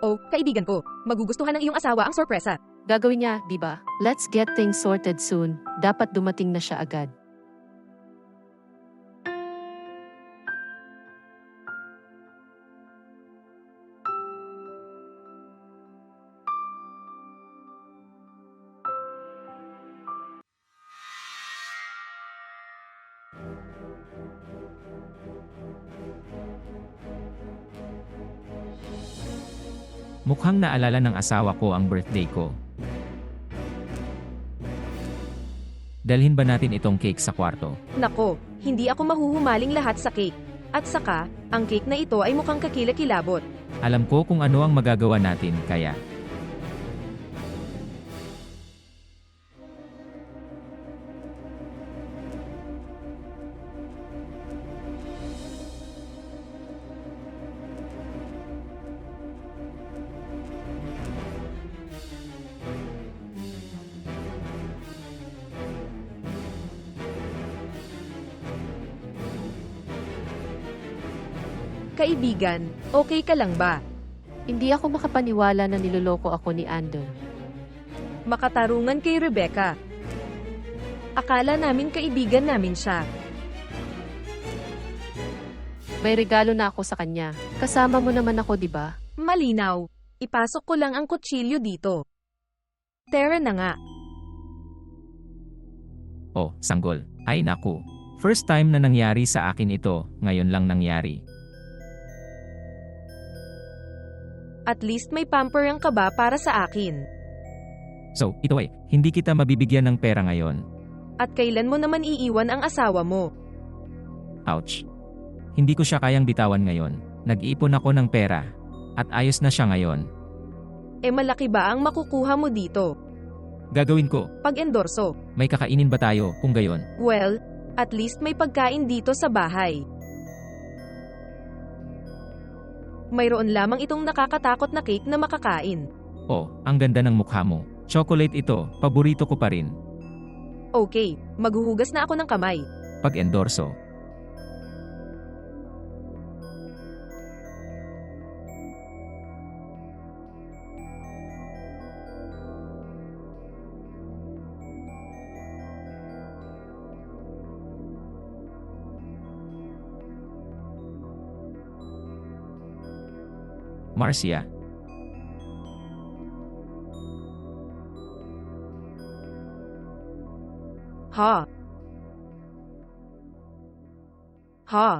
Oh, kaibigan ko, magugustuhan ng iyong asawa ang sorpresa. Gagawin niya, di ba? Let's get things sorted soon. Dapat dumating na siya agad. Mukhang naalala ng asawa ko ang birthday ko. Dalhin ba natin itong cake sa kwarto? Nako, hindi ako mahuhumaling lahat sa cake. At saka, ang cake na ito ay mukhang kakilakilabot. Alam ko kung ano ang magagawa natin, kaya... Kaibigan, okay ka lang ba? Hindi ako makapaniwala na niloloko ako ni Ander. Makatarungan kay Rebecca. Akala namin kaibigan namin siya. May regalo na ako sa kanya. Kasama mo naman ako, di ba? Malinaw. Ipasok ko lang ang kutsilyo dito. Tara na nga. Oh, sanggol. Ay naku. First time na nangyari sa akin ito, ngayon lang nangyari. At least may pamperang ka ba para sa akin? So, ito ay, hindi kita mabibigyan ng pera ngayon. At kailan mo naman iiwan ang asawa mo? Ouch. Hindi ko siya kayang bitawan ngayon. Nag-iipon ako ng pera. At ayos na siya ngayon. E malaki ba ang makukuha mo dito? Gagawin ko. Pag-endorso. May kakainin ba tayo kung gayon? Well, at least may pagkain dito sa bahay. Mayroon lamang itong nakakatakot na cake na makakain. Oh, ang ganda ng mukha mo. Chocolate ito, paborito ko pa rin. Okay, maghuhugas na ako ng kamay. Pag-endorso. Marcia. Ha? Ha?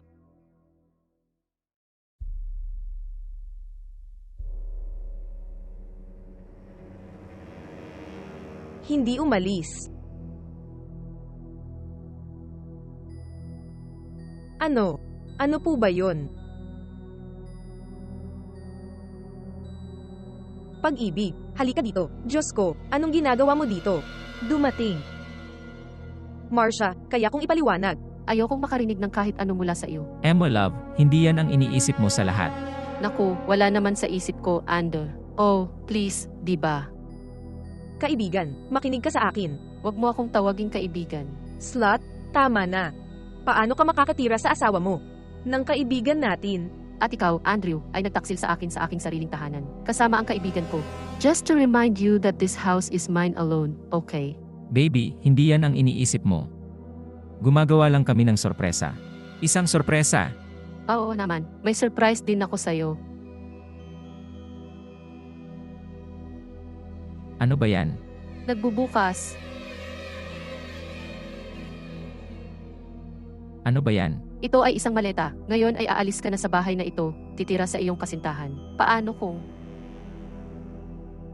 Hindi umalis. Ano? Ano po ba yon? Pag-ibig, halika dito. Diyos ko, anong ginagawa mo dito? Dumating. Marcia, kaya kong ipaliwanag. Ayokong makarinig ng kahit ano mula sa iyo. Emma love, hindi yan ang iniisip mo sa lahat. Naku, wala naman sa isip ko, Ander. Oh, please, di ba? Kaibigan, makinig ka sa akin. Huwag mo akong tawaging kaibigan. Slut, tama na. Paano ka makakatira sa asawa mo? Ng kaibigan natin. At ikaw, Andrew, ay nagtaksil sa akin sa aking sariling tahanan. Kasama ang kaibigan ko. Just to remind you that this house is mine alone, okay? Baby, hindi yan ang iniisip mo. Gumagawa lang kami ng sorpresa. Isang sorpresa. Oo naman, may surprise din ako sa'yo. Ano ba yan? Nagbubukas. Ano ba yan? Ito ay isang maleta. Ngayon ay aalis ka na sa bahay na ito, titira sa iyong kasintahan. Paano kung...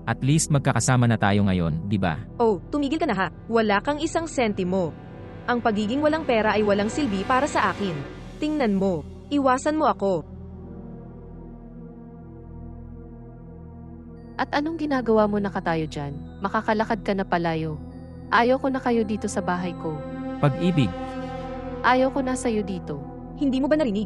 At least magkakasama na tayo ngayon, di ba? Oh, tumigil ka na ha. Wala kang isang sentimo. Ang pagiging walang pera ay walang silbi para sa akin. Tingnan mo. Iwasan mo ako. At anong ginagawa mo nakatayo dyan? Makakalakad ka na palayo. Ayaw ko na kayo dito sa bahay ko. Pag-ibig. Ayaw ko na sa'yo dito. Hindi mo ba narinig?